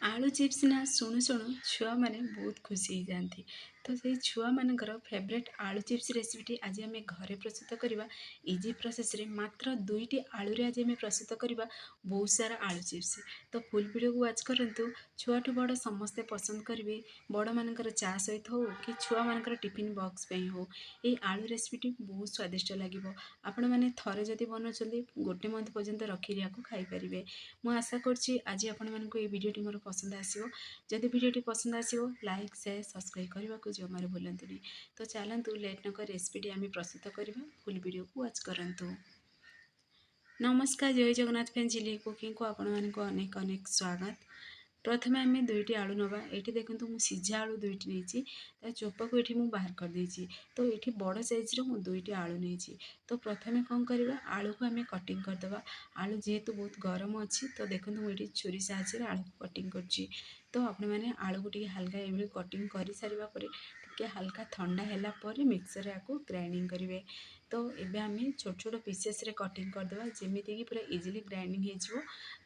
आलू चिप्स ना शुणु शुणु छुआ मैंने बहुत खुशी हो जाती। तो से छुआ मानकर फेवरेट आलू चिप्स रेसिपीटी आज आम घरे प्रस्तुत करवा इजी प्रोसेस रे मात्र 2टी आलू आज आम प्रस्तुत करवा बहुत सारा आलू चिप्स। तो फुल वीडियो को वाच करंतु। छुआठू बड़ समस्ते पसंद करेंगे। बड़ मानकर चा सहित हो कि छुआ मानकर टिफिन बॉक्स पे हो ये आलू रेसिपीटी बहुत स्वादिष्ट लगे। आपण मैंने थरे जदि बनाऊँ गोटे मंथ पर्यंत रखी खाईपारे। मुझे आशा करछि आज आपण मानक ये वीडियोटी मोर पसंद आसिबो। जदि वीडियोटी पसंद आसिबो लाइक शेयर सब्सक्राइब करने को जमार भूलंतुनी। तो चलतु लेट नक रेसिपीटी आम प्रस्तुत करवा। फुल वीडियो को वाच करंतु। नमस्कार जय जगन्नाथ फ्रेंड चिली कुकिंग को आपण मानक अनेक अनेक स्वागत। प्रथमे आम 2टी आलू नवा। ये देखो मुझे सिझा आलू 2टी नहीं चोपा को ये बाहर कर देछि। तो ये बड़ साइज्र मु 2टी आलू नहीं। तो प्रथमे कौन करवा आलू को आम कटिंग करदे। आलू जेहेतु बहुत गरम अच्छी तो देखो मुझे छुरी साहाय्य आलू को कटिंग कर। तो आपण मैंने आलू को टी हल्का ये कटिंग कर सारा टे हल्का ठंडा है मिक्सर या ग्राइंडिंग करेंगे। तो ये आम छोट छोट पीसेस रे कटिंग करदे जमीती कि पूरा इजिली ग्राइंडिंग हो।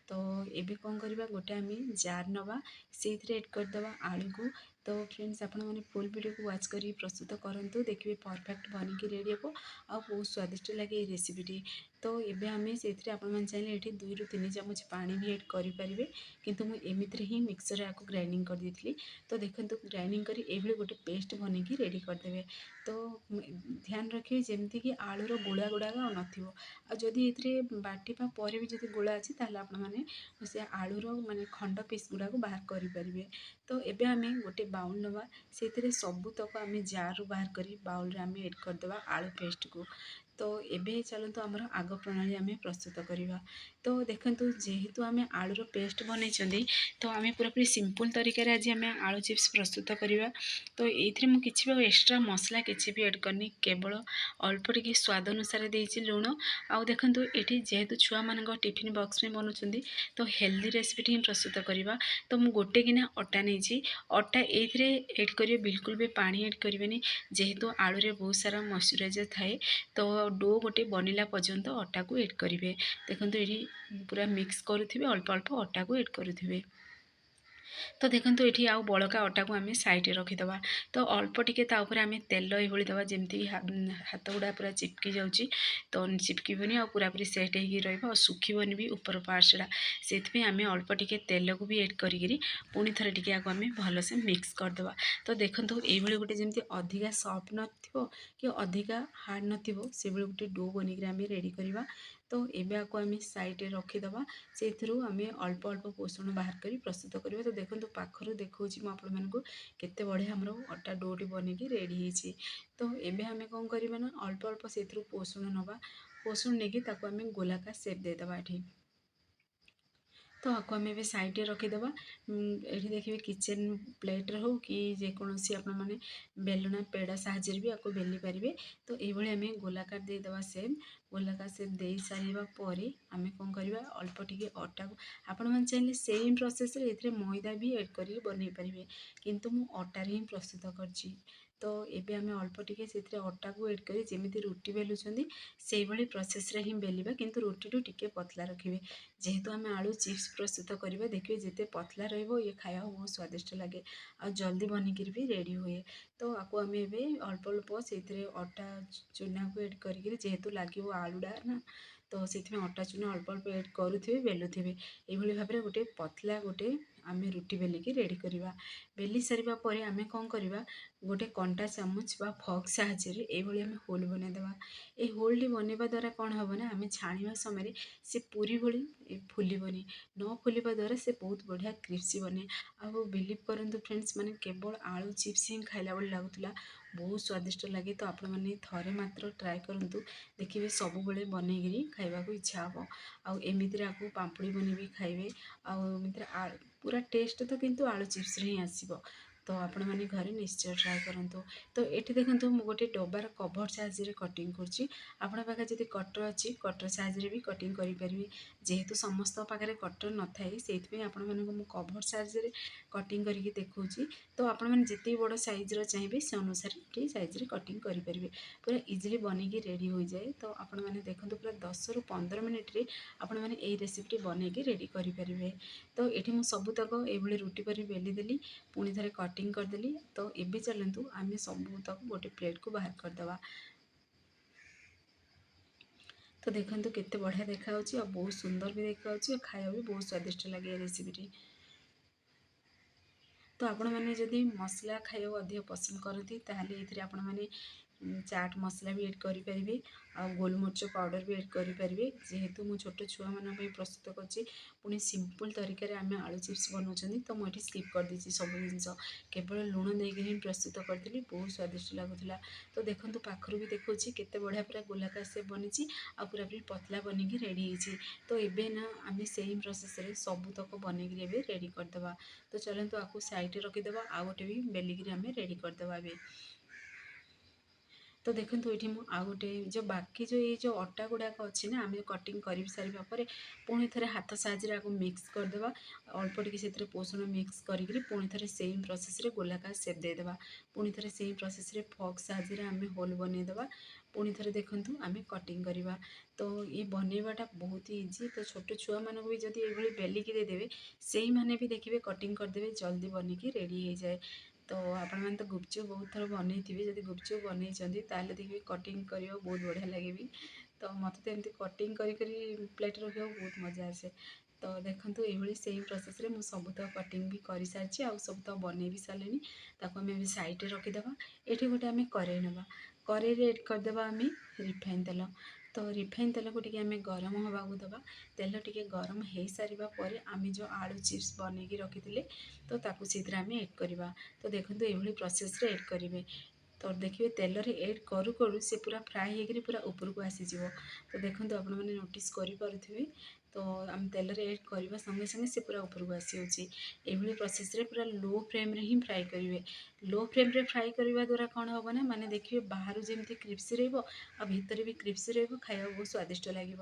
तो ये कौन करवा गोटे आम जार नवा से एड करदे आलू को। तो फ्रेंड्स आपण मैंने फुल वीडियो को वाच कर प्रस्तुत करूँ देखिए परफेक्ट बनिकी रेडी हो आ बहुत स्वादिष्ट लगे ये रेसिपीटी। तो ये आम से आपने चाहिए ये 2 ରୁ 3 ଚାମଚ पानी भी एड करेंगे किंतु मुझे ही मिक्सर या ग्राइंडिंग कर देती। तो देखो ग्राइंडिंग कर ये गोटे पेस्ट बनिकी रेडी करदे। तो ध्यान रखिए जमती कि आलूर गुड़ा गुड़ाक नथिबो। जदि ये बाटिपा पर भी जब गुड़ा अच्छी आप से आलूर माने खंड पीस गुड़ाक बाहर करेंगे। तो ये आम गोटे बाउल नवा से सबूतक आम जार बाहर कर बाउल आम एड करदे आलू पेस्ट को। तो ये चलते आमर आग प्रणाली आम प्रस्तुत करवा। तो देखो जेहेतु आम आलूर पेस्ट बनई तो आम पूरापूरी सिंपल तरीके आज आम आलू चिप्स प्रस्तुत करवा। तो ये मुझे भी एक्सट्रा मसला किसी भी एड करनी केवल अल्प टिके स्वाद अनुसार देती लुण। आउ देखो ये जेहेतु छुआ मान टिफिन बॉक्स में बनाऊँ तो हेल्दी रेसिपी ही प्रस्तुत करवा। तो मुझे गोटे गिना अटा नहीं अटा ये एड करेंगे बिल्कुल भी पानी एड करेंगे जेहेतु आलू रे बहुत सारा मॉइस्चराइजर थाए। तो डो गोटे बनला पर्यंत अटा को एड करेंगे। देखो ये पूरा मिक्स करुवे अल्प अल्प अटा को एड करुवे। तो देखो ये आउ बड़का अटा को आम साइड रखीदे। तो अल्प टिके आम तेल ये दवा जमी हाथ गुड़ा पूरा चिपकी जाऊँगी। तो चिपकबनी आ पूरापूरी सेट हो सुखीबनी भी ऊपर पार्टसटा से आम अल्प टिके तेल को भी एड करी पुणी थे टी आम भलसे मिक्स करदे। तो देखो ये गोटे जमी अधिका सफ्ट नथिबो कि अधिका हार्ड नथिबो से गोटे डो बनिक आम रेडी करवा। तो ये आम साइड रखीदे से आम अल्प अल्प पोषण बाहर कर प्रस्तुत करवा। तो देखो पाखर देखा आपण मानक केते बढ़िया आमर अटा डोटी बनिकी रेडी होती। तो ये आम कौन करवा ना अल्प अल्प से पोषण नवा पोषण नहीं आम गोलाकार सेप देदेबा ये। तो आपको आम ए साइड रखीदे। ये देखिए किचेन प्लेट हो कि जेकोसी आप बेलना पेड़ा साहाଯ୍य भी आपको बेली पारे। तो ये आम गोलाकार देदेबा सेप गोलाकार सेप दे सारा पर आम कौन करवा अल्प टिके अटा को आपण मैंने चाहिए सेम प्रोसेस ये मैदा भी एड कर बनई पारे किंतु मु अटार ही प्रस्तुत कर। तो ये आम अल्प टिके से अटा को एड कर जमी रुटी बेलुंट से प्रोसेस रे ही बेलिबा किंतु रुटी टू टिके पतला रखिए। जेहेतु आम आलू चिप्स प्रस्तुत करवा देखिए जिते पतला रही खाया बहुत स्वादिष्ट लगे आ जल्दी बनिकी भी रेडी हुए। तो आपको आम अल्प अल्प से अटा चूना को एड कर जेहेतु लगे आलूटा ना तो से अटा चूना अल्प अल्प एड करुवे बेलुवे ये भाव में गोटे पतला गोटे आम रुटी बेलिकी रेडी करवा। बेली सारा पर आम कौन करवा गोटे कंटा चामच बा फक साहाଯ୍य ये आम होल बनईदे। ये होल्टी बनवा द्वारा कौन हम ना आम छाणवा समय से पूरी भली फुलबनी न फुलवा द्वारा से बहुत बढ़िया क्रिस्पी बने। आ बिलीव करूँ फ्रेंड्स माने केवल आलू चिप्स ही खाइला बेले लगुला बहुत स्वादिष्ट लगे। तो आपण मैंने थरे मात्र ट्राए करूँ देखिए सब बेले बनईकरी खाइबा को इच्छा हे। आमती आपको पापड़ी बनी भी खाइबे आमती पूरा टेस्ट तो किंतु आलू चिप्स ही आसब। तो आपण मैंने घरे निश्चय ट्राए करंतु। तो एठी देखंतु मु गोटे डब्बार कभर साइज कटिंग करछि। आपण पाखे जदि कटर अछि कटर साइज रे भी कटिंग करि परिबे। जेहेतु समस्त पाखे कटर न थाए सेइथि आपण मानको मु कभर साइज रे कटिंग करिके देखौछि। तो आपण माने जति बड़ साइज रो चाहिए से अनुसार ये साइज रे कटिंग करि परिबे। पूरा इजिली बनिकी रेडी हो जाए। तो आपण माने देखंतु पूरा 10 रु 15 मिनिट रे आपण माने एई रेसिपी बनेकी रेडी करि परिबे। तो एठी मु सबुतक एभली रुटी परि बेली देली पुणी थरे कटिंग करदेली। तो एबे चलंतु आमे सबुतक गोटे प्लेट को बाहर करदवा। तो देखंतु केते बढ़िया देखा होची और बहुत सुंदर भी देखा होची और खाया भी बहुत स्वादिष्ट लगे रेसिपी। तो आपण मैंने जदि मसला खाइबा अधिक पसंद करती ताहले एथिरे आपण मैंने चाट मसला भी ऐड करि परिबे आ गोलमरिच पाउडर भी ऐड करि परिबे। जेहेतु मु छोट छुआ मन पे प्रस्तुत करछि पुनी सिंपल तरीका रे आमे आलू चिप्स बनौछन्ती। तो मु एठी स्किप कर देछि सब जिंस केवल लूण देके ही प्रस्तुत करथिली बहुत स्वादिष्ट लागुथिला। तो देखंतु पाखरु भी देखौछि केते बढ़िया पूरा गोलाकार से बनिछि आ पूरा भी पतला बनिकी रेडी ହେଇछि। तो एबे ना आमे सेम प्रोसेस रे सब तक बनेकी एबे रेडी करदबा। तो चलंतु आपको साइड रे रखिदेबा आ गोटे भी बेलिकी आमे रेडी करदबा एबे। तो देखंतु एठी मु आ गोटे जो बाकी जो ये जो अटा गुड़ाक अच्छी ना आम कटिंग कर सारा पर पुणी थे हाथ साहाଯ୍य आपको मिक्स करदेवा। अल्प टिके से पोषण मिक्स करी पुणी थे सेम प्रोसेस रे गोलाकार सेप देदेबा। पुणी थे सेम प्रोसेस रे फॉक साहाଯ୍य आम होल बनईदेवा। पुणी थे देखंतु आम कटिंग करवा। तो ये बनईवाटा बहुत ही इजी। तो छोट छुआ मानक भी जब ये बेलिकी देदेवे से मैंने भी देखिए कटिंग करदे जल्दी बनिकी रेडी हो जाए। तो आपण मैंने तो गुपचुप बहुत थर बनई थे जब गुपचुप बनई ताले देखिए कटिंग करियो बहुत बढ़िया लगे भी। तो मत तो एमती कटिंग करी प्लेट रखा बहुत मजा आसे। तो देखंतु ये सेम प्रोसेस रे मु सबुतक कटिंग भी कर सारी आ सबुतक बनई भी सारे। ताको आम साइड रे रखिदेबा। एठी गोटे आम करेई नेबा करेई रे एड करदेबा आम रिफाइन तेल। तो रिफाइन तेल को आम गरम हवा को दबा। तेल टिके गरम हो सारा पर आम जो आलू चिप्स बनईकी रखी तो ताकू से आम एड करवा। तो देखो ये प्रोसेस रे एड करेंगे। तो देखिए तेल रे ऐड करू करू से पूरा फ्राए होकर पूरा ऊपर को आसीज। तो देखो आपण मैंने नोटिस करें। तो आम तेल रे ऐड करवा संगे संगे से पूरा ऊपर को आसी ये प्रोसेस रे पूरा लो फ्लेम रे ही फ्राए करेंगे। लो फ्लेम रे फ्राए करने द्वारा कौन हम ना माने देखिए बाहर जमी क्रिप्सी भितर भी क्रिप्सी खाया बहुत स्वादिष्ट लगे।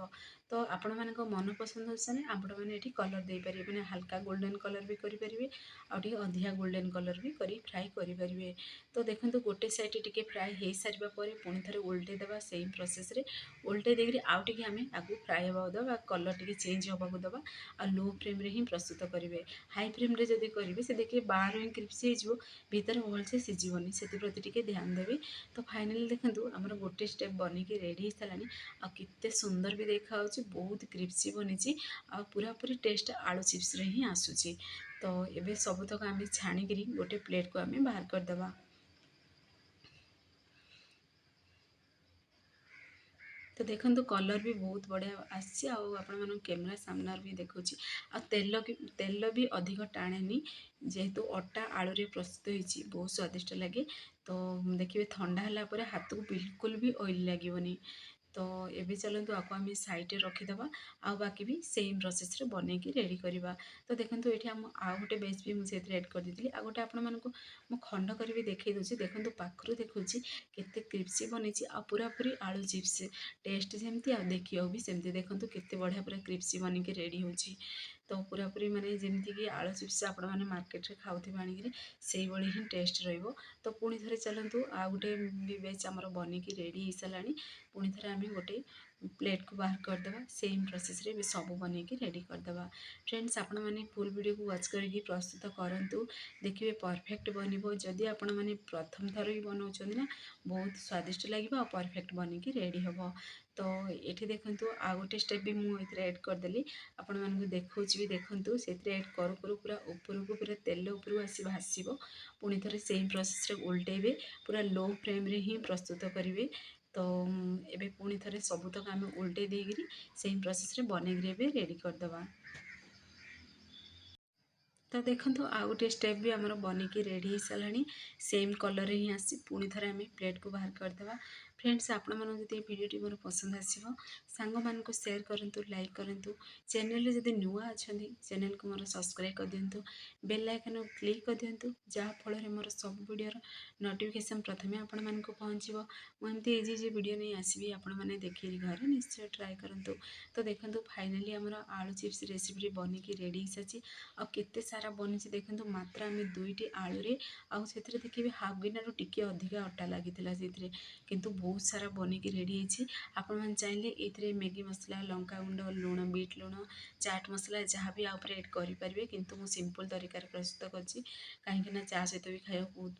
तो आपण मान मन पसंद अनुसार आपण मैंने कलर दे पारे मैंने हल्का गोल्डन कलर भी करेंगे आगे अधिका गोल्डन कलर भी करी फ्राए करेंगे। तो देखो गोटे साइड टिके फ्राए हो सारा पर पुणी थे उल्टे देवा सेम प्रोसेस रे उल्टे देकर आउ टे आम आगे फ्राए होगा दबा कलर टे चेंज होगा दबा आ लो फ्लेम रे ही प्रस्तुत करेंगे। हाई फ्लेम रे जब करेंगे से देखिए बाहर ही क्रिप्सी हो भीतर भलसे सिझबनी से प्रति ध्यान देवे। तो फाइनाली देखो आमर गोटे स्टेप बनिकी रेडी हो सारानी आ केते सुंदर भी देखा बहुत क्रिप्सी बनी आ पूरा पूरी टेस्ट आलू चिप्स रे ही आसूची। तो ये सबुतक आम छाणिकी गोटे प्लेट को आम बाहर करदबा। तो देखो कलर भी बहुत बढ़िया आसी आपण कैमेरा सामने भी देखुँ आ तेल भी अधिक टाणेनी जेहेतु अटा आलू रे प्रस्तुत होती बहुत स्वादिष्ट लगे। तो देखिए ठंडा है हाथ को बिल्कुल भी ऑयल लगे। तो ये चलतु आपको आम साइड रखीदे आ बाकी भी सेम प्रोसेस रे बनईकी रेडी करवा। तो देखो ये आउ गोटे बेस भी मुझे एड कर दी आ गोटे आपण मानक मु खंड कर भी देखई दूसरी देखो पाखु देखुँ केते क्रिप्सी बनी आ पूरा पूरी आलू चिप्स टेस्ट जमती आ देखिए भी सेमती देखो केते बढ़िया पूरा क्रिप्सी बनिकी रेडी होची। तो पूरा पूरी माने जमती कि आलू चिप्स आपण मैंने मार्केट रे खाऊथिबे आनिकी से भली ही टेस्ट रहिबो। तो पुणी थे चलतु आ गोटे भी बेच आमर बनिकी रेडी हो सारानी पुणी थे आम गोटे प्लेट को बाहर करदे सेम प्रोसेस रे भी सब बनईकी रेडी करदे। फ्रेंड्स आपण मैंने फुल वीडियो को वॉच करके प्रस्तुत करूँ देखिए परफेक्ट बनब। जदि आपण मैंने प्रथम थर ही बनाऊँ ना बहुत स्वादिष्ट लगे और परफेक्ट बनिकी रेडी हम। तो ये देखो आ गोटे स्टेप भी मुझे ऐड करदेली आपण मानक देखा भी देखूँ से ऐड करू करू पूरा ऊपर को पूरा तेल ऊपर आसी भाषिब। पुणी थे सेम प्रोसेस रे उल्टेबे पूरा लो फ्लेम रे ही प्रस्तुत करेंगे। तो ये पुणी थे सबुतक आम उल्टे देकर सेम प्रोसेस रे बनईकी रेडी करदे। तो देखो आ गोटे स्टेप भी आमर बनिकी रेडी हो सारा सेम कलर ही आसी पुणी थे आम प्लेट को बाहर करदे। फ्रेंड्स आपण मन जदि भिडियोटी मोर पसंद आसो सांग मानक शेयर करूँ लाइक करूँ चैनल जदि नुआ अच्छा चैनल को मोर सब्सक्राइब कर दिंतु बेल आइकन क्लिक कर दिंतु जहाँफल मोर सब वीडियोर नोटिफिकेशन प्रथम आपण मानक पहुँचो मुझे इजी इजी वीडियो नहीं आसबि आपण मैंने देखिए घर निश्चय ट्राए करूँ तो देखो फाइनाली आमर आलू चिप्स रेसिपी बनिकी रेडी हो सारी आते सारा बनी देखो मात्र आम दुईटी आलूरे आउ से देखिए हाफ गिनारू टिके अधिका अटा लगी से किंतु बहुत सारा बनिकी रेडी होती आपण मैंने चाहिए ये मैगी मसला लंका गुंड लुण बीट लुण चाट मसला जहाँ भी आप एड करेंगे किंतु मु सिंपल तरीका प्रस्तुत करची कहीं चा सहित भी खाया बहुत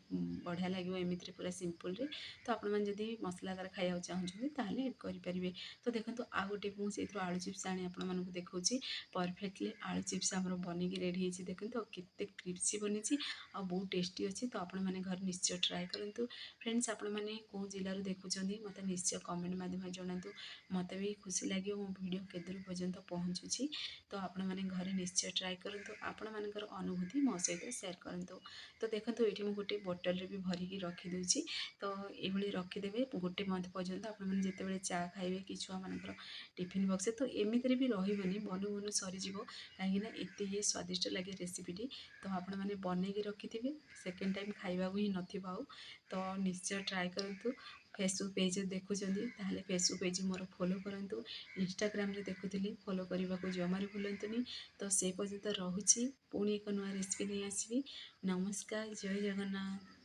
बढ़िया लगे एमती पूरा सिंपल रे तो आपण मैंने जब मसलादार खाया चाहूँगी ताहले एड करेंगे तो देखो आउ गोटे मुझे आलू चिप्स आनी आपको देखा परफेक्टली आलू चिप्स आम बनिकी रेडी होती देखो केते क्रिस्पी बनी आ बहुत टेस्टी अच्छी तो आपण मैंने घर निश्चय ट्राए करूँ फ्रेंड्स आपण मैंने कौ जिलूर देखुं मत निश्चय कमेंट माध्यम जनातु मत भी खुशी लगे मो वीडियो केदूर पर्यंत पहुँचुची तो आपण मैंने घर निश्चय ट्राए करूँ आपण मानकर अनुभूति मो सहित सेयार करूँ तो देखो ये मुझे गोटे बोतल भी भरिकी रखीदे तो ये रखीदे गोटे मंथ पर्यंत आपने जिते चा खाइबे कि छुआ मानकर टिफिन बक्स तो एमती भी रही बनु बनु सरीज कहीं एत स्वादिष्ट लगे रेसिपीटी तो आपण मैंने बनईकी रखिथे सेकेंड टाइम खाइबा ही नथिबा तो निश्चय ट्राए करूँ फेसबुक पेज देखुं ताहले फेसबुक पेज मोर फॉलो करूँ इंस्टाग्राम रे देखुली फॉलो करने को जमार भूलुनी तो से पर्यंत रोचे पुणी एक नुआ रेसिपी नहीं आसबि नमस्कार जय जगन्नाथ।